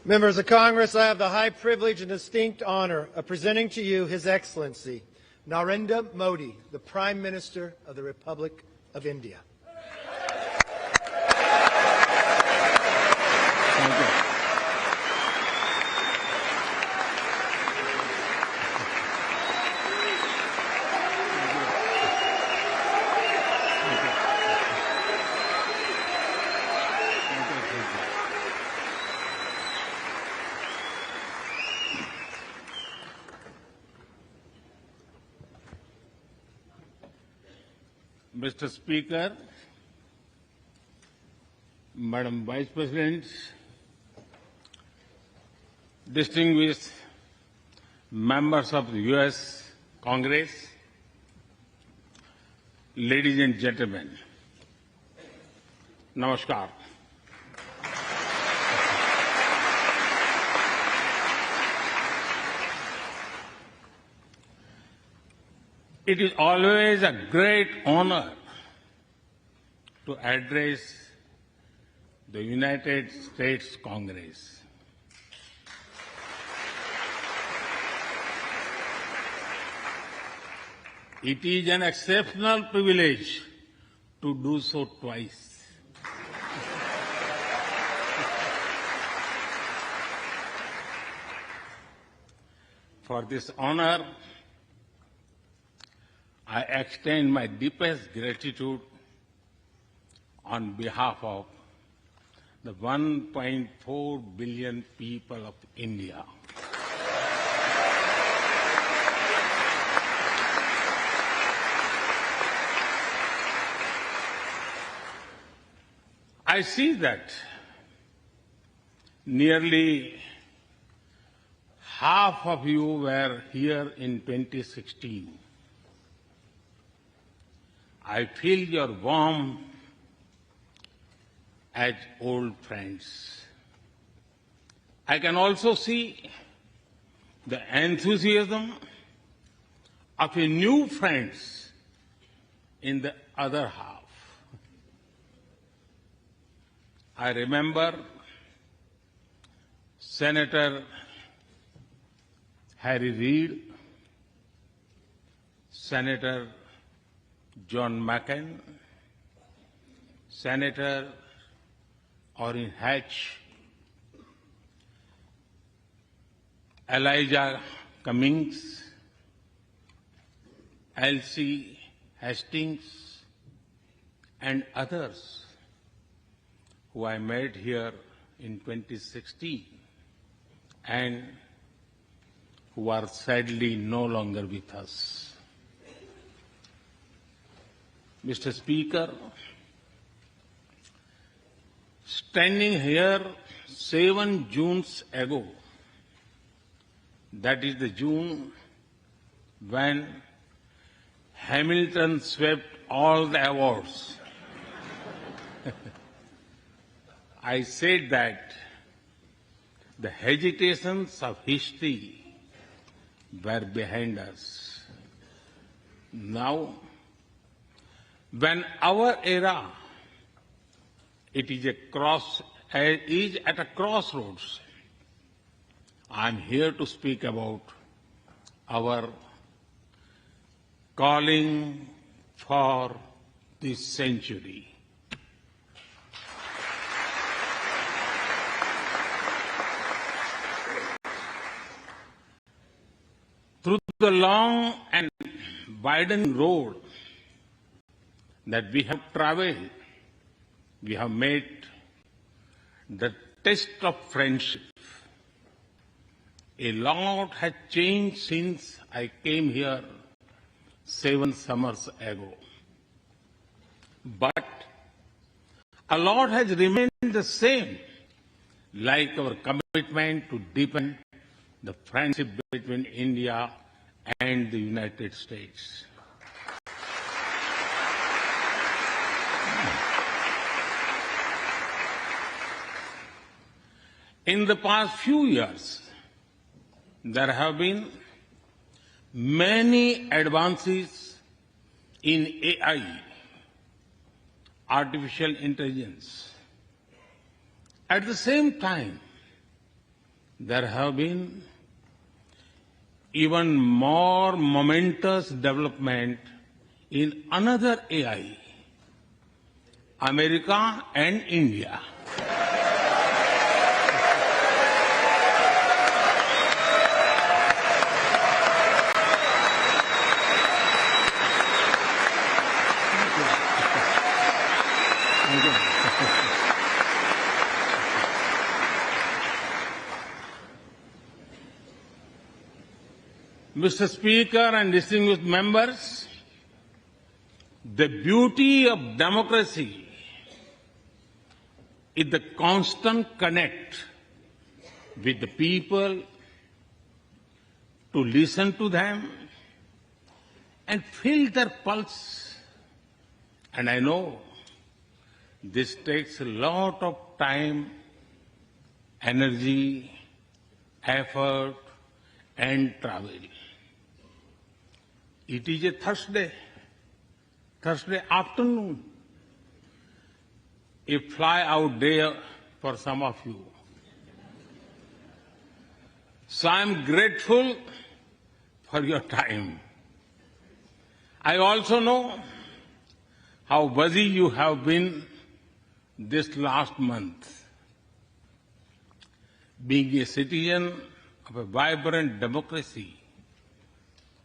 Members of Congress, I have the high privilege and distinct honor of presenting to you His Excellency Narendra Modi, the Prime Minister of the Republic of India. Thank you. Mr. Speaker, Madam Vice President, distinguished members of the U.S. Congress, ladies and gentlemen, Namaskar. It is always a great honor to address the United States Congress. It is an exceptional privilege to do so twice. For this honor, I extend my deepest gratitude on behalf of the 1.4 billion people of India. I see that nearly half of you were here in 2016. I feel your warmth as old friends. I can also see the enthusiasm of a new friends in the other half. I remember Senator Harry Reid, Senator John McCain, Senator Orrin Hatch, Elijah Cummings, Elsie Hastings, and others who I met here in 2016 and who are sadly no longer with us. Mr. Speaker, standing here 7 Junes ago, that is the June when Hamilton swept all the awards, I said that the hesitations of history were behind us. Now, when our era is at a crossroads, I am here to speak about our calling for this century. Through the long and widening road that we have traveled, we have made the test of friendship. A lot has changed since I came here 7 summers ago. But a lot has remained the same, like our commitment to deepen the friendship between India and the United States. In the past few years, there have been many advances in AI, artificial intelligence. At the same time, there have been even more momentous development in another AI, America and India. Mr. Speaker and distinguished members, the beauty of democracy is the constant connect with the people, to listen to them and feel their pulse. And I know this takes a lot of time, energy, effort, and travel. It is a Thursday afternoon, a fly-out day for some of you. So I am grateful for your time. I also know how busy you have been this last month. Being a citizen of a vibrant democracy,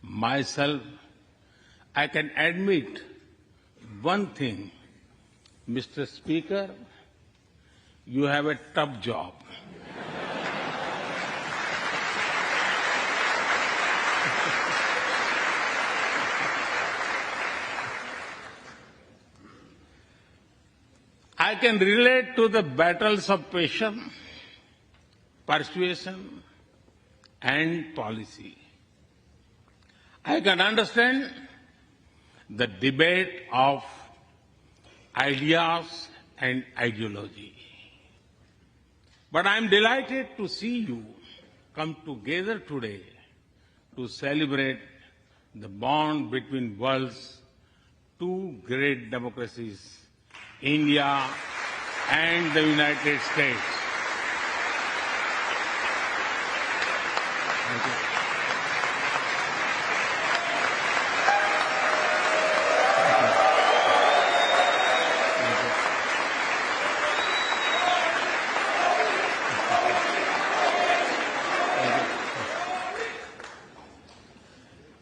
myself, I can admit one thing, Mr. Speaker, you have a tough job. I can relate to the battles of patience, persuasion, and policy. I can understand the debate of ideas and ideology. But I am delighted to see you come together today to celebrate the bond between world's two great democracies, India and the United States. Thank you.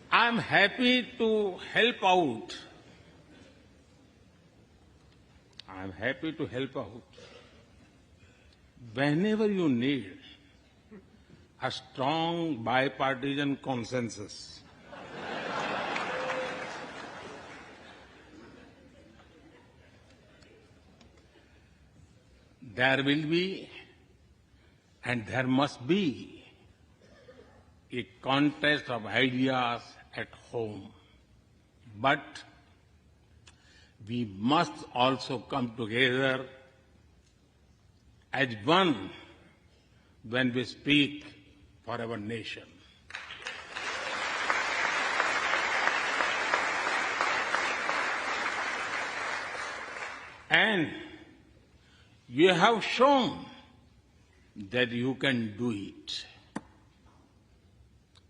I'm happy to help out. I'm happy to help out whenever you need a strong bipartisan consensus. There will be and there must be a contest of ideas at home. But we must also come together as one when we speak for our nation. And you have shown that you can do it.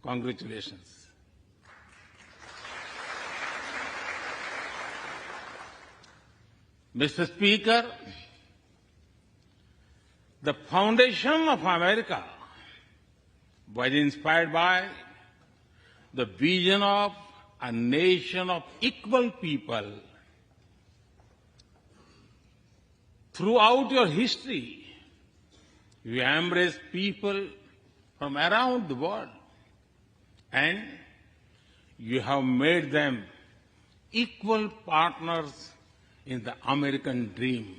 Congratulations. Mr. Speaker, the foundation of America was inspired by the vision of a nation of equal people. Throughout your history, you embraced people from around the world, and you have made them equal partners in the American dream.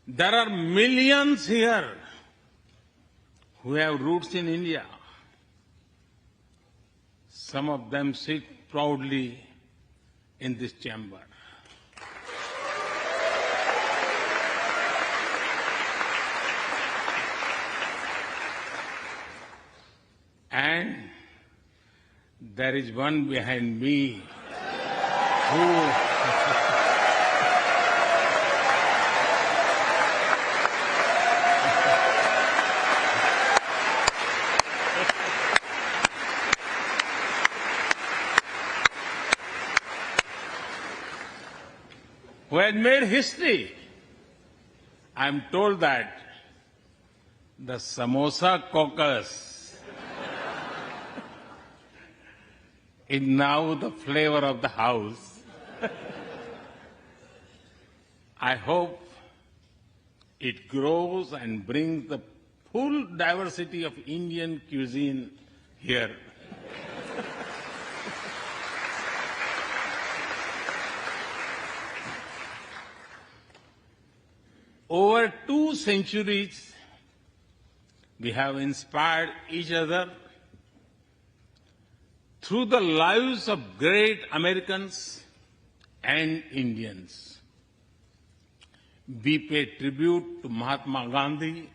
There are millions here who have roots in India. Some of them sit proudly in this chamber. And there is one behind me who who had made history. I am told that the Samosa caucus is now the flavor of the house. I hope it grows and brings the full diversity of Indian cuisine here. Over 2 centuries, we have inspired each other through the lives of great Americans and Indians. We pay tribute to Mahatma Gandhi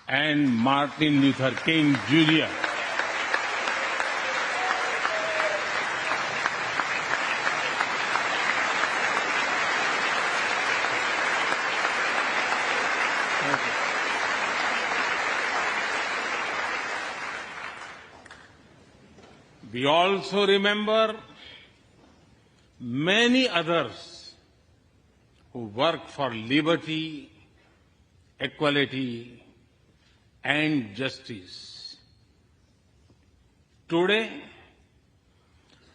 and Martin Luther King Jr. We also remember many others who work for liberty, equality, and justice. Today,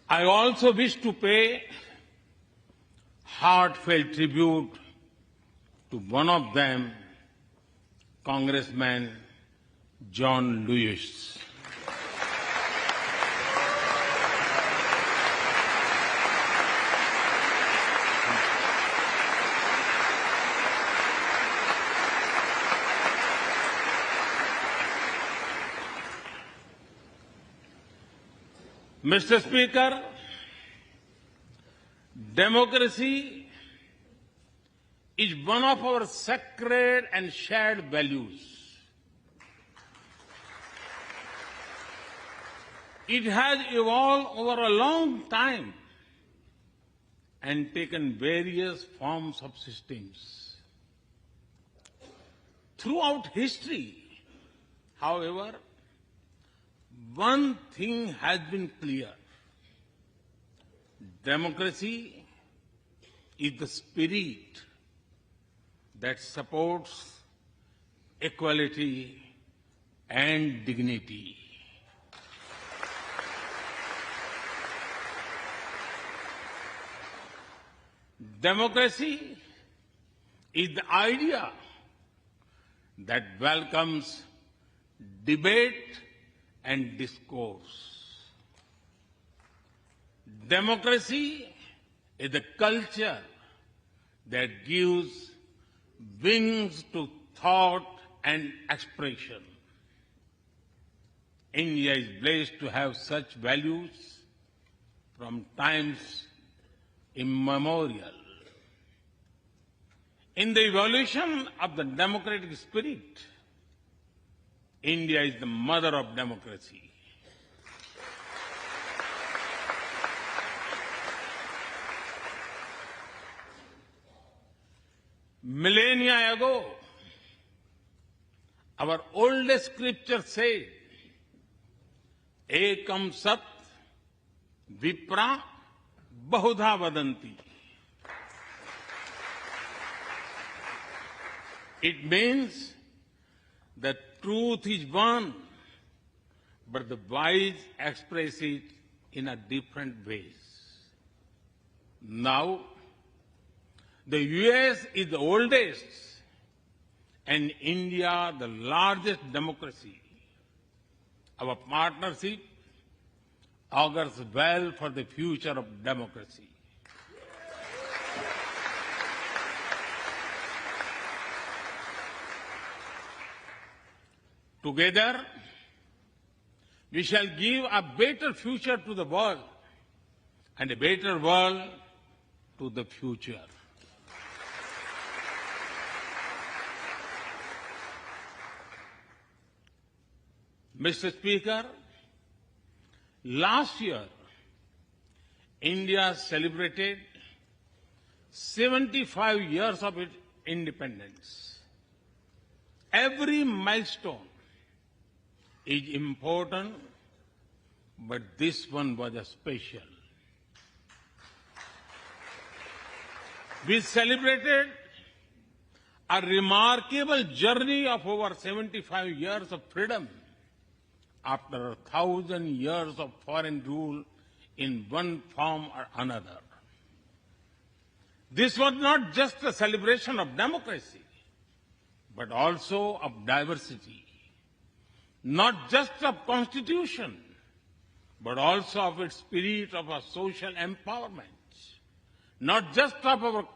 I also wish to pay heartfelt tribute to one of them, Congressman John Lewis. Mr. Speaker, democracy is one of our sacred and shared values. It has evolved over a long time and taken various forms of systems. Throughout history, however, one thing has been clear. Democracy is the spirit that supports equality and dignity. Democracy is the idea that welcomes debate and discourse. Democracy is the culture that gives wings to thought and expression. India is blessed to have such values from times immemorial. In the evolution of the democratic spirit, India is the mother of democracy. Millennia ago, our oldest scripture said, Ekam Sat Vipra Bahudha Vadanti. It means that truth is one, but the wise express it in a different ways. Now, the US is the oldest and India the largest democracy. Our partnership augurs well for the future of democracy. Together, we shall give a better future to the world and a better world to the future. Mr. Speaker, last year, India celebrated 75 years of its independence. Every milestone is important, but this one was a special. We celebrated a remarkable journey of over 75 years of freedom after 1,000 years of foreign rule in one form or another. This was not just a celebration of democracy, but also of diversity. Not just of constitution, but also of its spirit of a social empowerment. Not just of our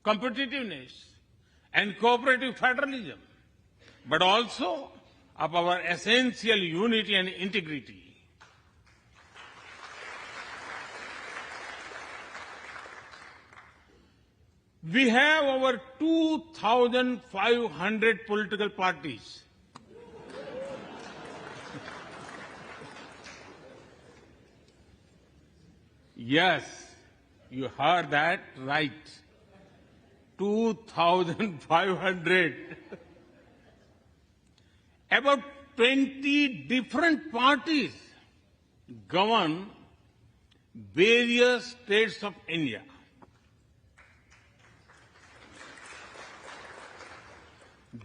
competitiveness and cooperative federalism, but also of our essential unity and integrity. We have over 2,500 political parties. Yes, you heard that right. 2,500. About 20 different parties govern various states of India.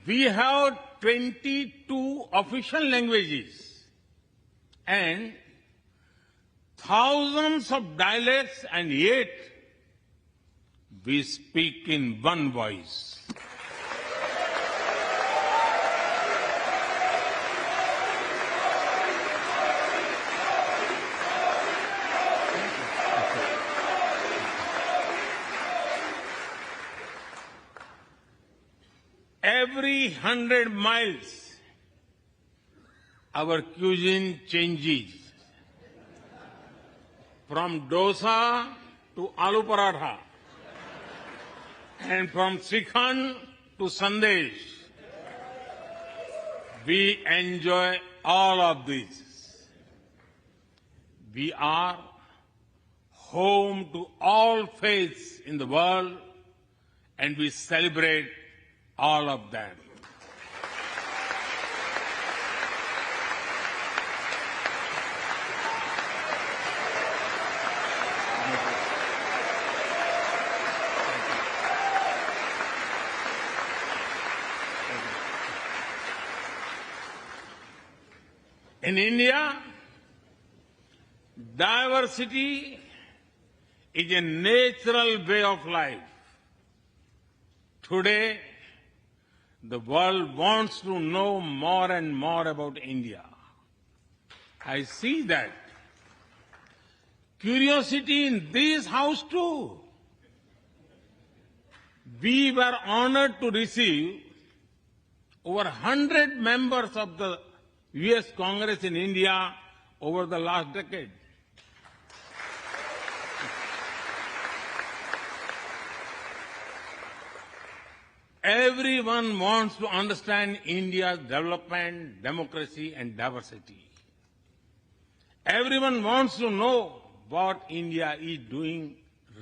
We have 22 official languages and thousands of dialects, and yet we speak in one voice. Every 100 miles, our cuisine changes. From dosa to aloo paratha, and from Sikhan to Sandesh. We enjoy all of this. We are home to all faiths in the world, and we celebrate all of them. In India, diversity is a natural way of life. Today, the world wants to know more and more about India. I see that. Curiosity in this house too. We were honored to receive over 100 members of the U.S. Congress in India over the last decade. Everyone wants to understand India's development, democracy, and diversity. Everyone wants to know what India is doing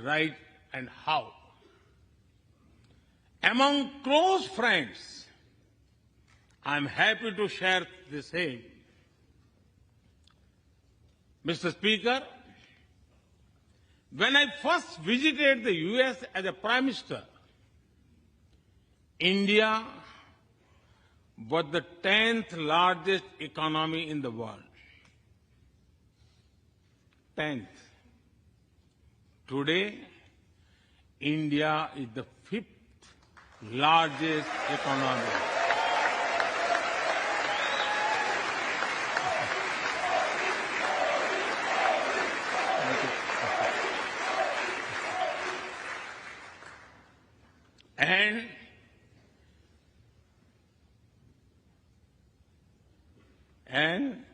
right and how. Among close friends, I'm happy to share the same. Mr. Speaker, when I first visited the U.S. as a Prime Minister, India was the 10th largest economy in the world. 10th. Today, India is the 5th largest economy. And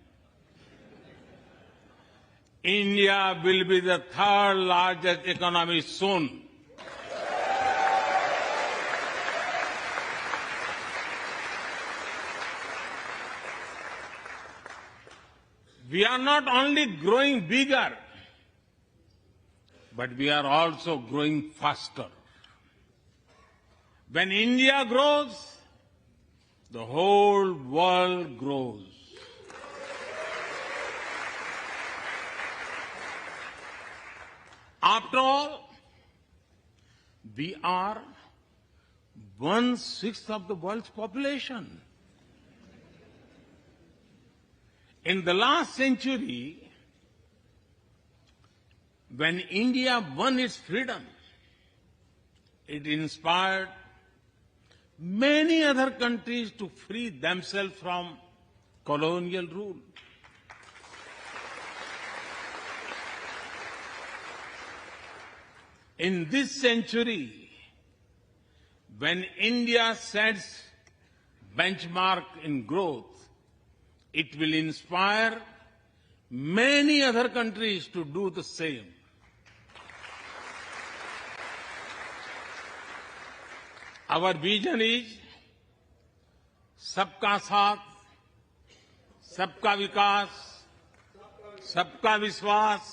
India will be the 3rd largest economy soon. We are not only growing bigger, but we are also growing faster. When India grows, the whole world grows. After all, we are 1/6 of the world's population. In the last century, when India won its freedom, it inspired many other countries to free themselves from colonial rule. In this century, when India sets benchmark in growth, it will inspire many other countries to do the same. Our vision is सबका साथ, सबका विकास, सबका विश्वास,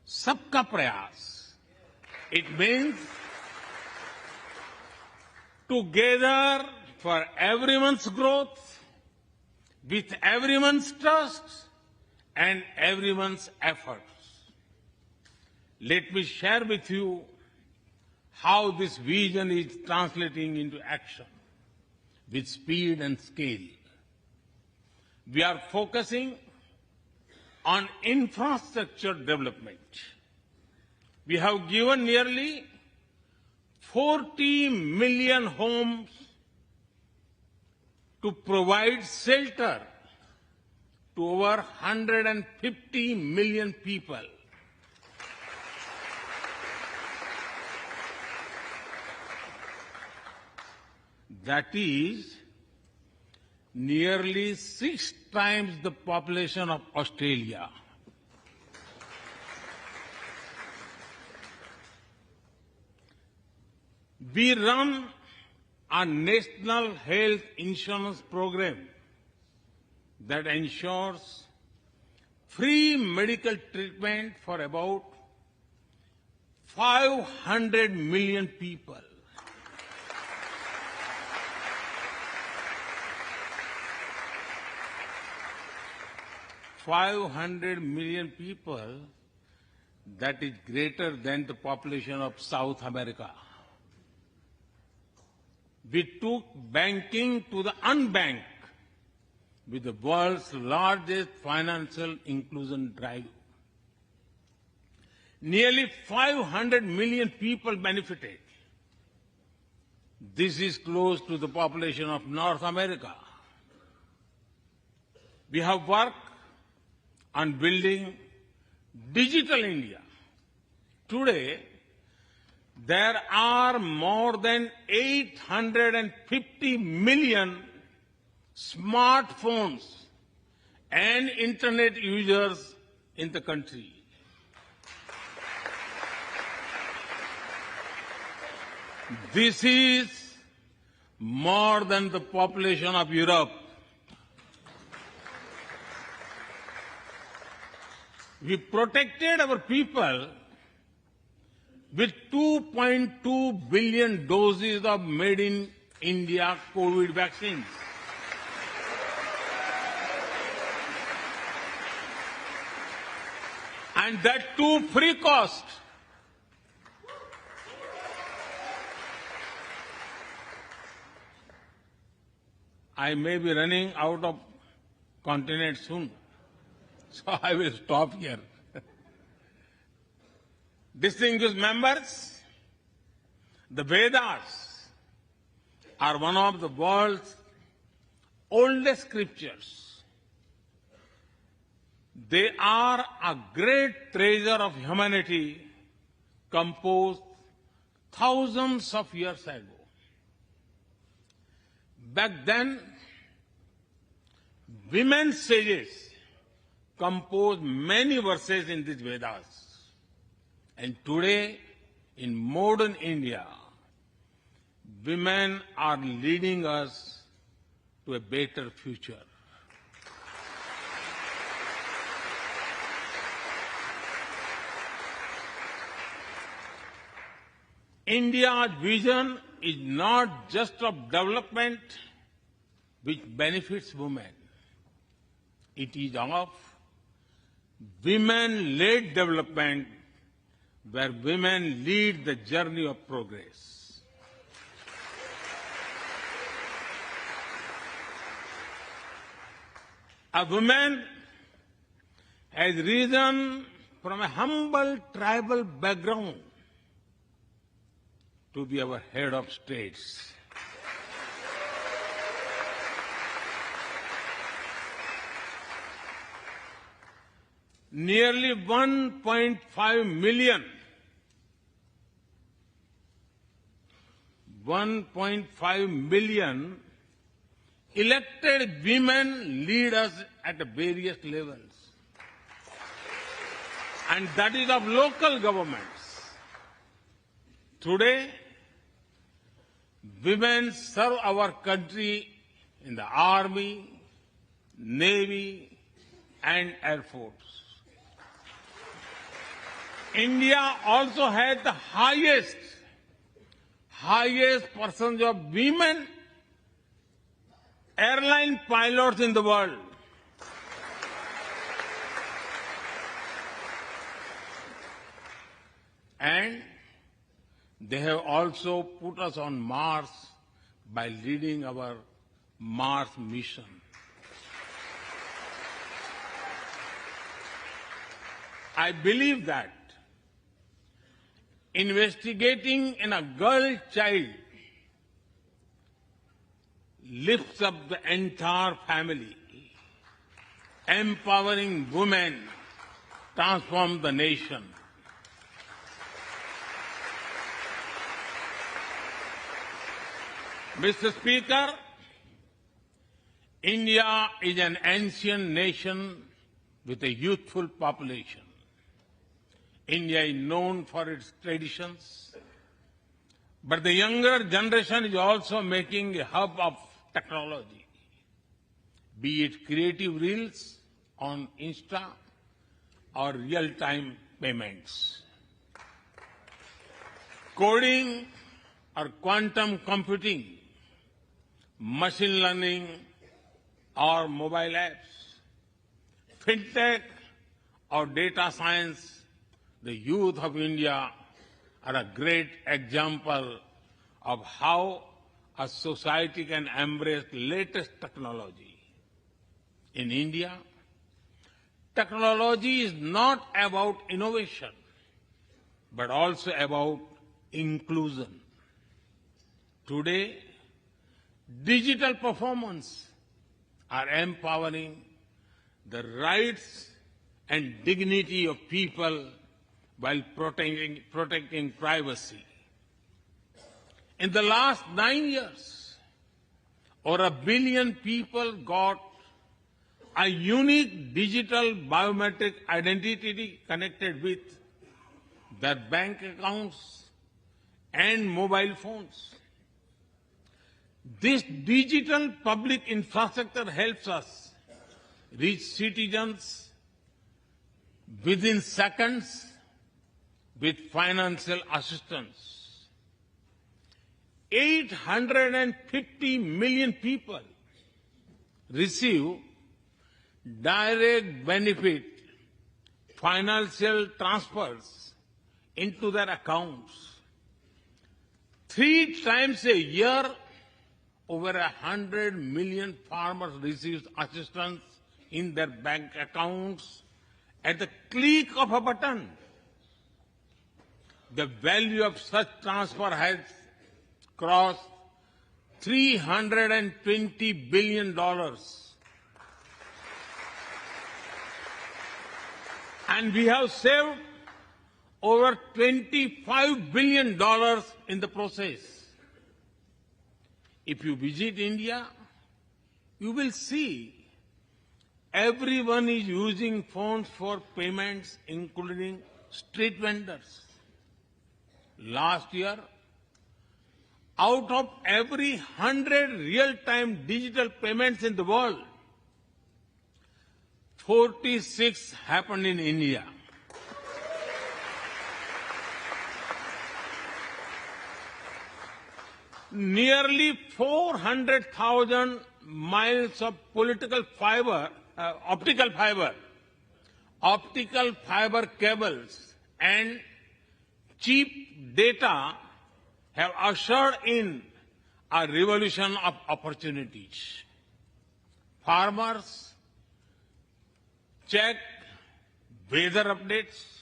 सबका प्रयास. It means together for everyone's growth, with everyone's trust and everyone's efforts. Let me share with you how this vision is translating into action with speed and scale. We are focusing on infrastructure development. We have given nearly 40 million homes to provide shelter to over 150 million people. That is nearly 6 times the population of Australia. We run a national health insurance program that ensures free medical treatment for about 500 million people. $500 million people, that is greater than the population of South America. We took banking to the unbanked with the world's largest financial inclusion drive. Nearly 500 million people benefited. This is close to the population of North America. We have worked on building digital India. Today, there are more than 850 million smartphones and internet users in the country. This is more than the population of Europe. We protected our people with 2.2 billion doses of made in India COVID vaccines. And that too free cost. I may be running out of continent soon, so I will stop here. Distinguished members, the Vedas are one of the world's oldest scriptures. They are a great treasure of humanity composed thousands of years ago. Back then, women sages composed many verses in these Vedas. And today, in modern India, women are leading us to a better future. India's vision is not just of development which benefits women. It is of women-led development where women lead the journey of progress. A woman has risen from a humble tribal background to be our head of states. Nearly 1.5 million elected women lead us at various levels. And that is of local governments. Today, women serve our country in the Army, Navy, and Air Force. India also has the highest percentage of women airline pilots in the world. And they have also put us on Mars by leading our Mars mission. I believe that investigating in a girl child lifts up the entire family. Empowering women transforms the nation. Mr. Speaker, India is an ancient nation with a youthful population. India is known for its traditions, but the younger generation is also making a hub of technology, be it creative reels on Insta or real-time payments. Coding or quantum computing, machine learning or mobile apps, fintech or data science, the youth of India are a great example of how a society can embrace latest technology. In India, technology is not about innovation, but also about inclusion. Today, digital performance are empowering the rights and dignity of people while protecting privacy. In the last 9 years, over 1 billion people got a unique digital biometric identity connected with their bank accounts and mobile phones. This digital public infrastructure helps us reach citizens within seconds with financial assistance. 850 million people receive direct benefit financial transfers into their accounts. 3 times a year, over 100 million farmers receive assistance in their bank accounts at the click of a button. The value of such transfer has crossed $320 billion. And we have saved over $25 billion in the process. If you visit India, you will see everyone is using phones for payments, including street vendors. Last year, out of every 100 real-time digital payments in the world, 46 happened in India. nearly 400,000 miles of optical fiber cables and cheap data have ushered in a revolution of opportunities. Farmers check weather updates.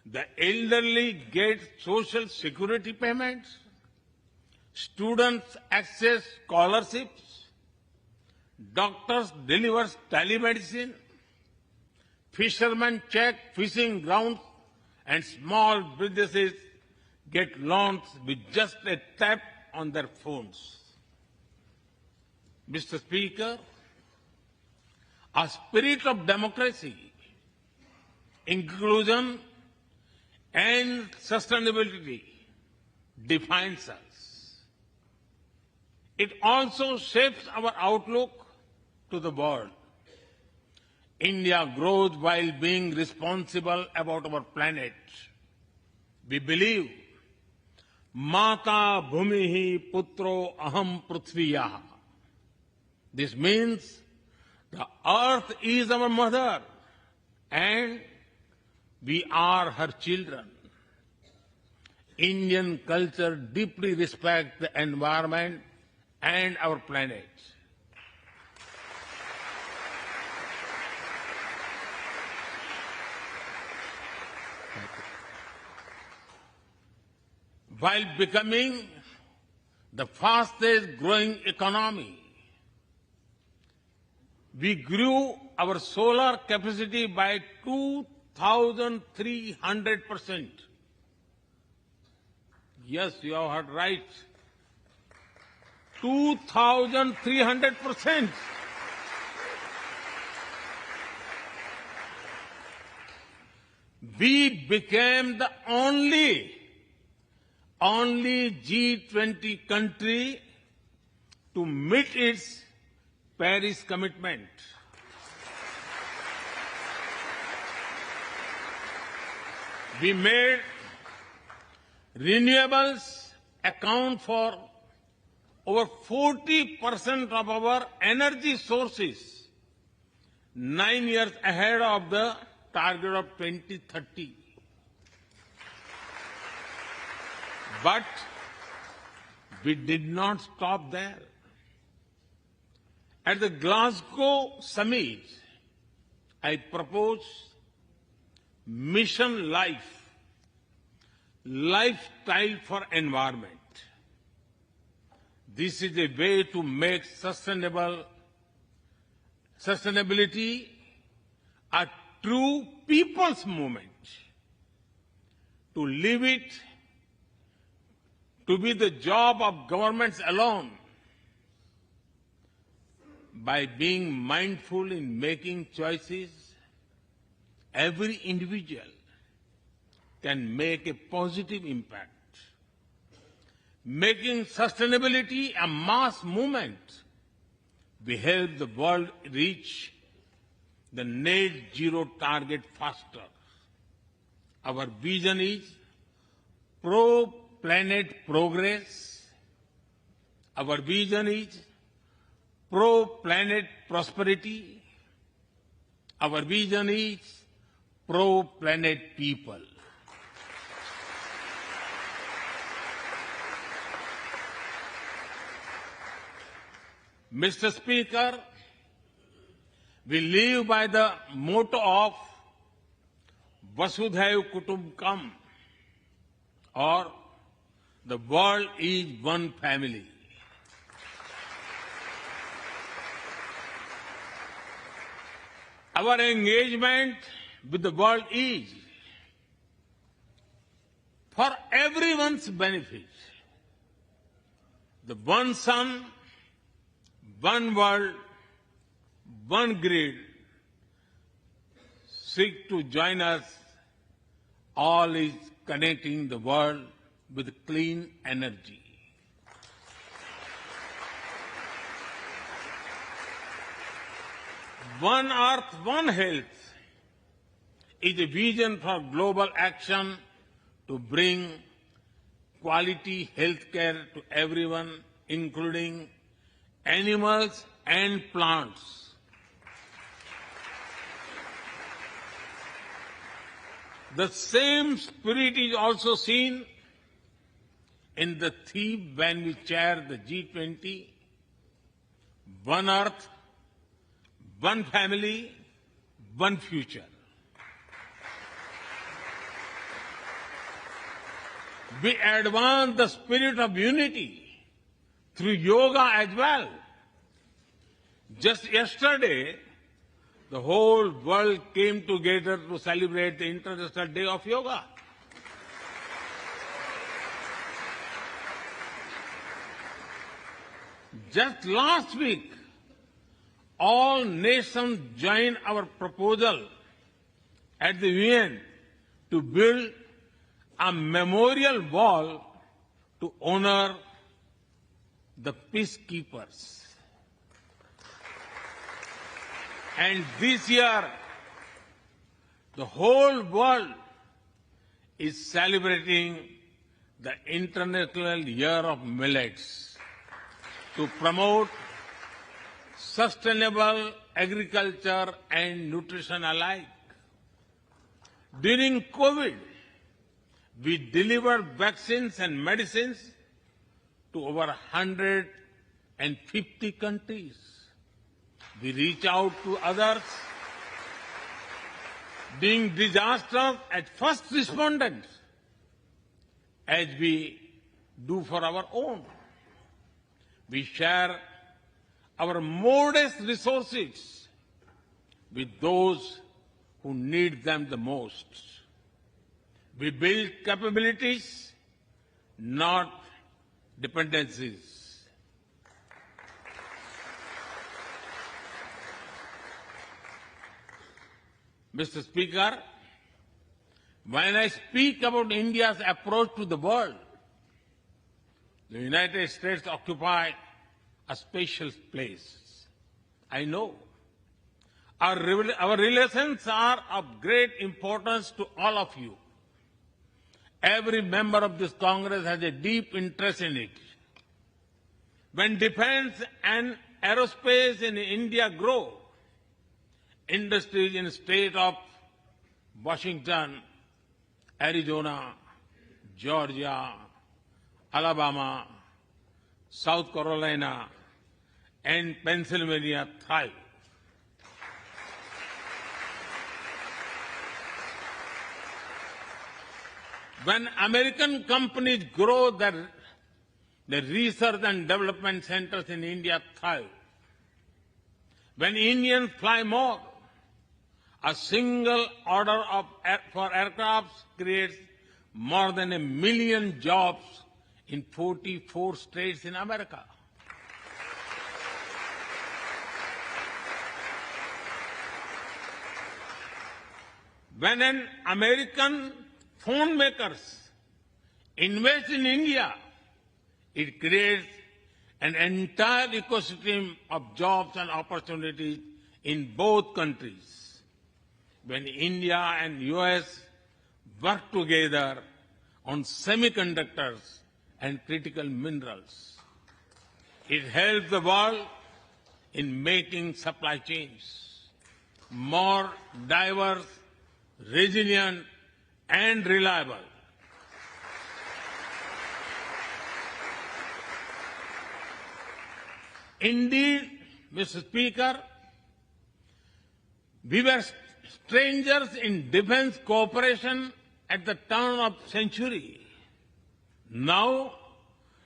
The elderly get social security payments. Students access scholarships. Doctors deliver telemedicine. Fishermen check fishing grounds, and small businesses get loans with just a tap on their phones. Mr. Speaker, a spirit of democracy, inclusion, and sustainability defines us. It also shapes our outlook to the world. India grows while being responsible about our planet. We believe, Mata Bhumihi Putro Aham Prithviyah. This means the earth is our mother and we are her children. Indian culture deeply respects the environment and our planet. While becoming the fastest growing economy, we grew our solar capacity by 2,300%. Yes, you have heard right. 2,300%. We became the only G20 country to meet its Paris commitment. We made renewables account for over 40% of our energy sources, 9 years ahead of the target of 2030. But we did not stop there. At the Glasgow summit, I proposed Mission Life, lifestyle for environment. This is a way to make sustainability a true people's movement. To live it, to be the job of governments alone. By being mindful in making choices, every individual can make a positive impact. Making sustainability a mass movement, we help the world reach the net zero target faster. Our vision is pro-planet progress. Our vision is pro-planet prosperity. Our vision is pro-planet people. Mr. Speaker, we live by the motto of Vasudhaiv Kutumbakam, or the world is one family. Our engagement with the world is for everyone's benefit. The one sun, one world, one grid seek to join us. All is connecting the world with clean energy. One Earth, One Health is a vision for global action to bring quality health care to everyone, including animals and plants. The same spirit is also seen in the theme when we chair the G20, One Earth, One Family, One Future. We advance the spirit of unity through yoga as well. Just yesterday, the whole world came together to celebrate the International Day of Yoga. Just last week, all nations joined our proposal at the UN to build a memorial wall to honor the peacekeepers. And this year, the whole world is celebrating the International Year of Millets to promote sustainable agriculture and nutrition alike. During COVID, we delivered vaccines and medicines to over 150 countries. We reach out to others, being disasters as first responders, as we do for our own. We share our modest resources with those who need them the most. We build capabilities, not dependencies. Mr. Speaker, when I speak about India's approach to the world, the United States occupy a special place. I know. Our relations are of great importance to all of you. Every member of this Congress has a deep interest in it. When defense and aerospace in India grow, industries in the state of Washington, Arizona, Georgia, Alabama, South Carolina, and Pennsylvania thrive. When American companies grow, the research and development centers in India thrive. When Indians fly more, a single order for aircrafts creates more than 1 million jobs in 44 states in America. When an American phone makers invest in India, it creates an entire ecosystem of jobs and opportunities in both countries. When India and US work together on semiconductors and critical minerals, it helps the world in making supply chains more diverse, resilient, and reliable. Indeed, Mr. Speaker, we were strangers in defense cooperation at the turn of the century. Now,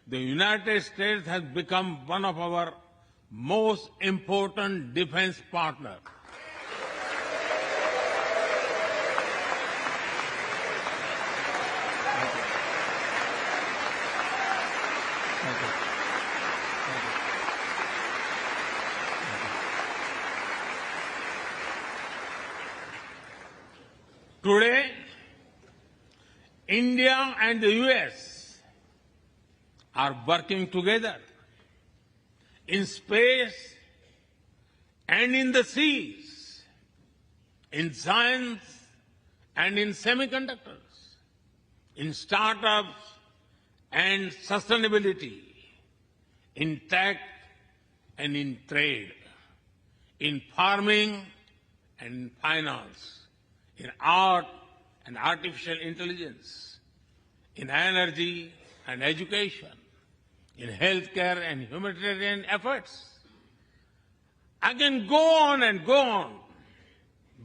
the United States has become one of our most important defense partners. Today, India and the US are working together in space and in the seas, in science and in semiconductors, in startups and sustainability, in tech and in trade, in farming and finance, in art and artificial intelligence, in energy and education, in healthcare and humanitarian efforts. I can go on and go on,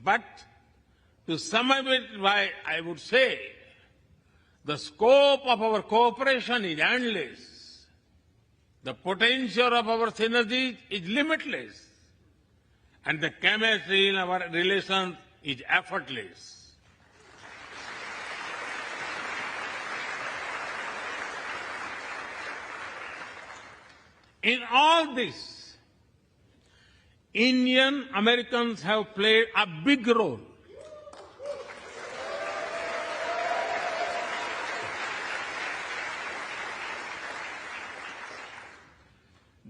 but to sum up it, I would say the scope of our cooperation is endless. The potential of our synergies is limitless. And the chemistry in our relations is effortless. In all this, Indian Americans have played a big role.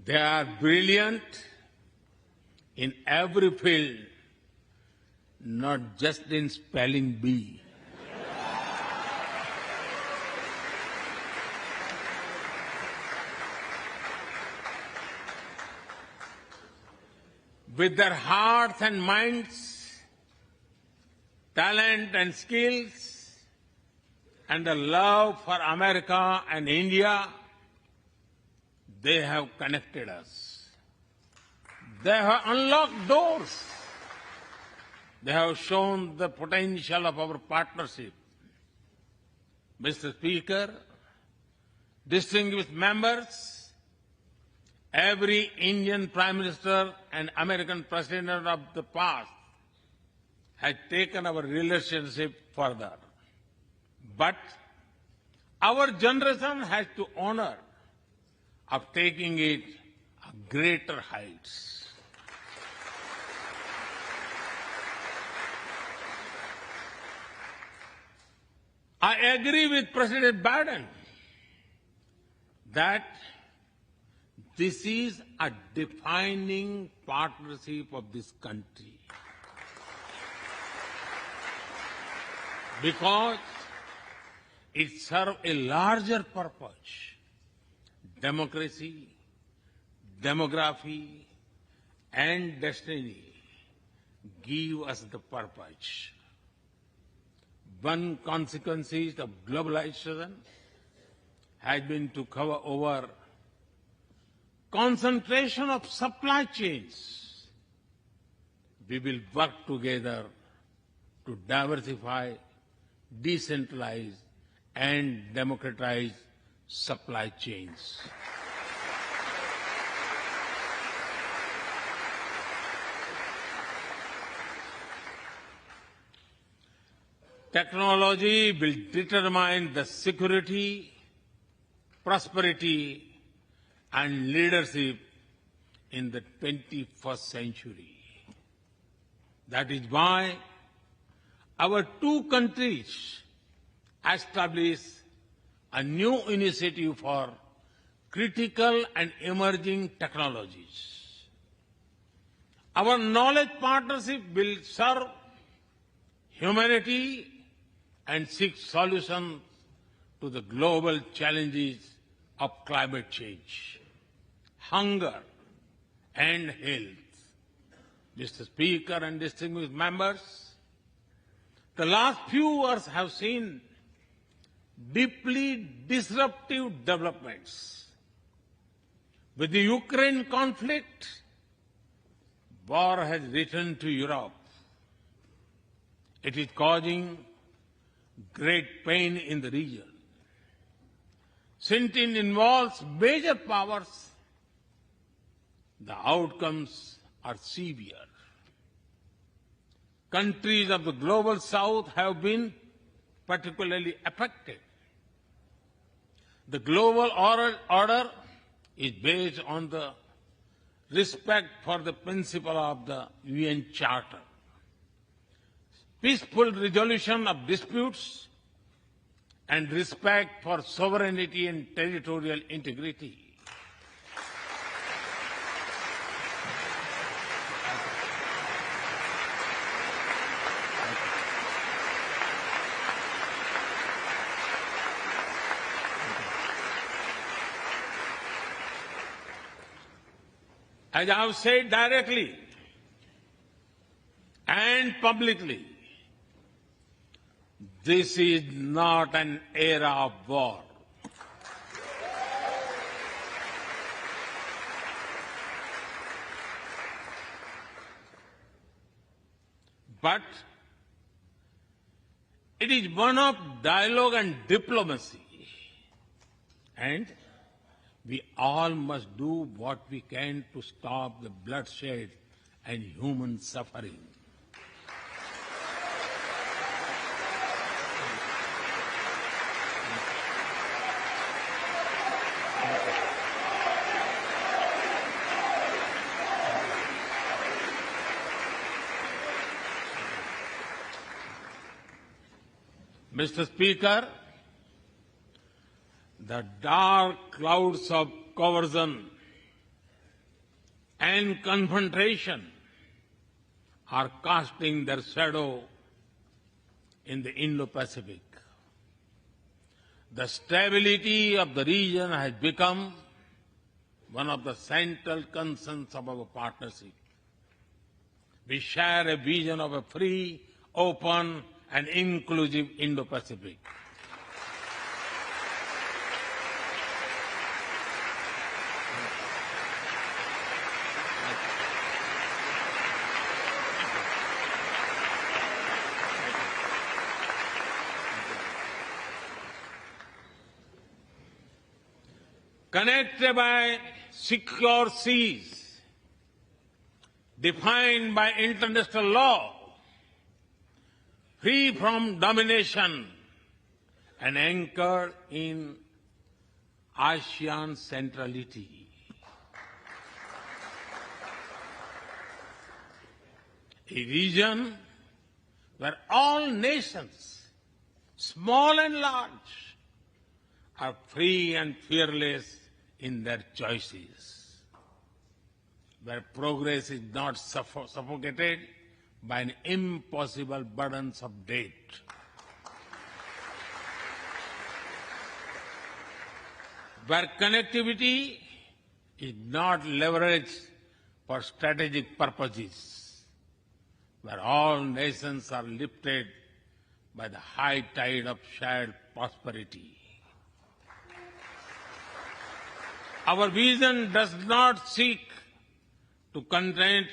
They are brilliant in every field, not just in spelling bee. With their hearts and minds, talent and skills, and the love for America and India, they have connected us. They have unlocked doors. They have shown the potential of our partnership. Mr. Speaker, distinguished members, every Indian Prime Minister and American President of the past has taken our relationship further. But our generation has to honor of taking it to greater heights. I agree with President Biden that this is a defining partnership of this country, because it serves a larger purpose: democracy, demography, and destiny give us the purpose. One consequence of globalization has been to cover over concentration of supply chains. We will work together to diversify, decentralize, and democratize supply chains. Technology will determine the security, prosperity, and leadership in the 21st century. That is why our two countries established a new initiative for critical and emerging technologies. Our knowledge partnership will serve humanity and seek solutions to the global challenges of climate change, hunger, and health. Mr. Speaker and distinguished members, the last few years have seen deeply disruptive developments. With the Ukraine conflict, war has returned to Europe. It is causing great pain in the region. Since it involves major powers, the outcomes are severe. Countries of the global south have been particularly affected. The global order is based on the respect for the principle of the UN Charter, peaceful resolution of disputes, and respect for sovereignty and territorial integrity. As I have said directly and publicly, this is not an era of war. But it is one of dialogue and diplomacy. And we all must do what we can to stop the bloodshed and human suffering. Mr. Speaker, the dark clouds of coercion and confrontation are casting their shadow in the Indo-Pacific. The stability of the region has become one of the central concerns of our partnership. We share a vision of a free, open, and inclusive Indo-Pacific. Connected by secure seas, defined by international law, free from domination, and anchored in ASEAN centrality. A region where all nations, small and large, are free and fearless in their choices, where progress is not suffocated by an impossible burdens of debt. Where connectivity is not leveraged for strategic purposes, where all nations are lifted by the high tide of shared prosperity. Our vision does not seek to content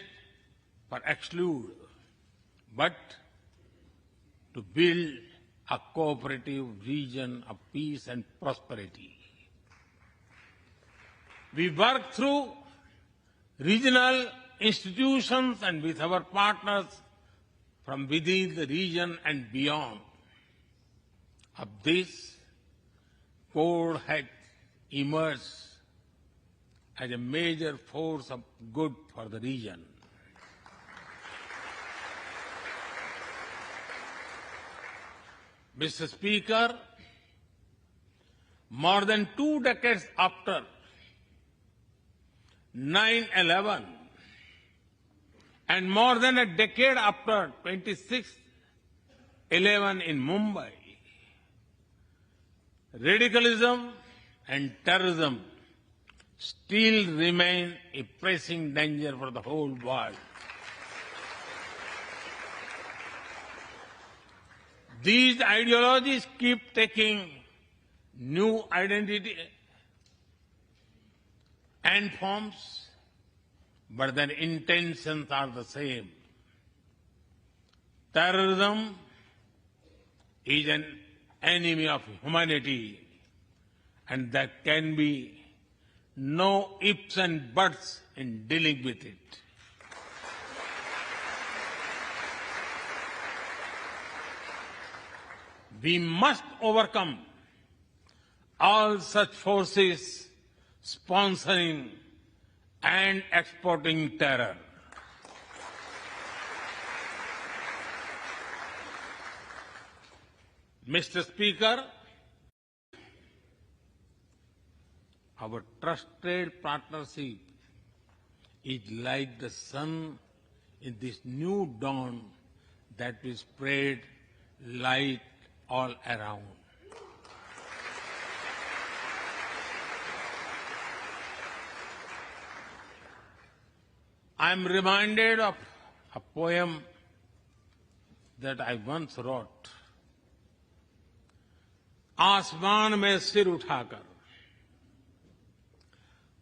or exclude, but to build a cooperative region of peace and prosperity. We work through regional institutions and with our partners from within the region and beyond. Of this, Quad has emerged as a major force of good for the region. Mr. Speaker, more than 2 decades after 9/11 and more than a decade after 26/11 in Mumbai, radicalism and terrorism still remain a pressing danger for the whole world. These ideologies keep taking new identity and forms, but their intentions are the same. Terrorism is an enemy of humanity, and there can be no ifs and buts in dealing with it. We must overcome all such forces sponsoring and exporting terror. Mr. Speaker, our trusted partnership is like the sun in this new dawn that will spread light all around. I am reminded of a poem that I once wrote. आसमान में सिर उठाकर,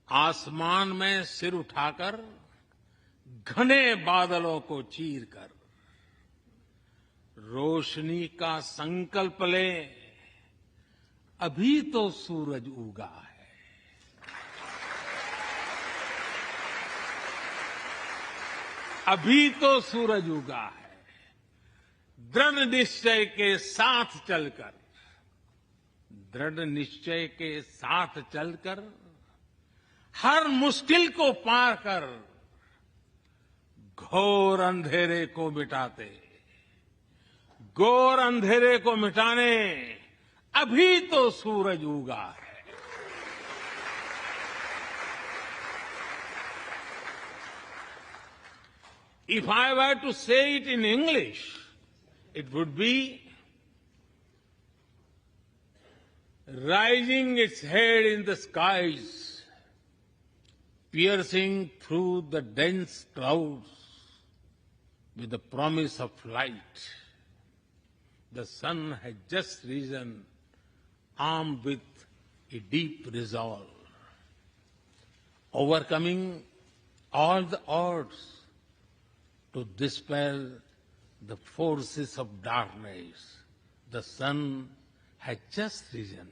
आसमान में सिर उठाकर, घने बादलों को चीरकर, रोशनी का संकल्प ले, अभी तो सूरज उगा है। अभी तो सूरज उगा है। दृढ़ निश्चय के साथ चलकर, दृढ़ निश्चय के साथ चलकर, हर मुश्किल को पार कर, घोर अंधेरे को मिटाते, घोर अंधेरे को मिटाने अभी तो सूरज उगा है। If I were to say it in English, it would be rising its head in the skies, piercing through the dense clouds with the promise of light. The sun had just risen, armed with a deep resolve, overcoming all the odds to dispel the forces of darkness. The sun had just risen.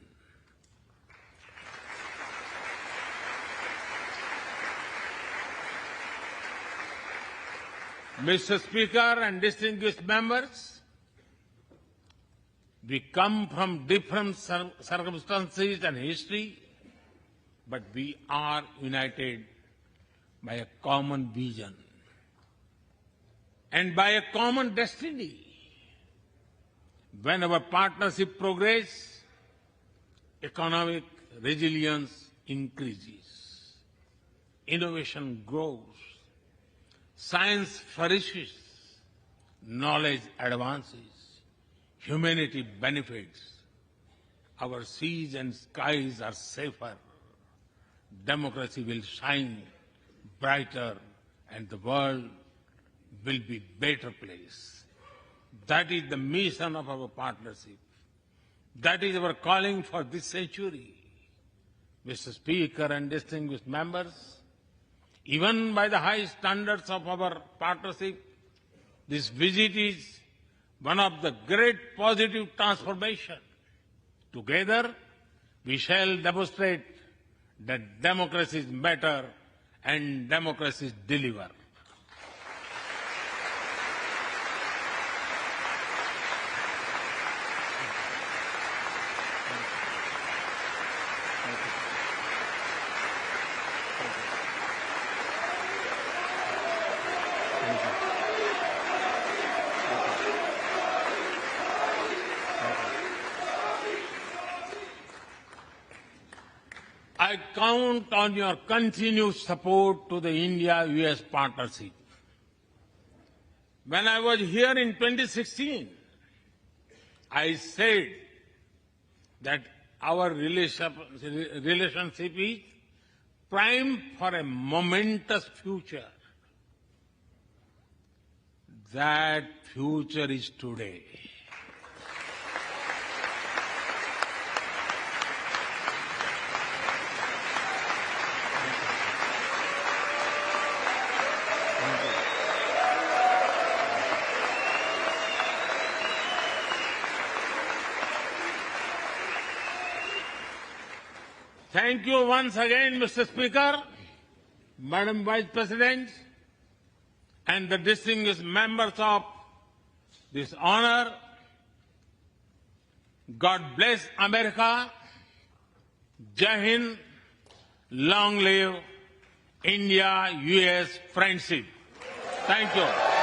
Mr. Speaker and distinguished members, we come from different circumstances and history, but we are united by a common vision and by a common destiny. When our partnership progresses, economic resilience increases, innovation grows, science flourishes, knowledge advances, humanity benefits, our seas and skies are safer, democracy will shine brighter, and the world will be a better place. That is the mission of our partnership. That is our calling for this century. Mr. Speaker and distinguished members, even by the high standards of our partnership, this visit is one of the great positive transformations. Together, we shall demonstrate that democracies matter and democracies deliver. I count on your continued support to the India-US partnership. When I was here in 2016, I said that our relationship is primed for a momentous future. That future is today. Thank you once again, Mr. Speaker, Madam Vice President, and the distinguished members of this honor. God bless America. Jai Hind. Long live India-US friendship. Thank you.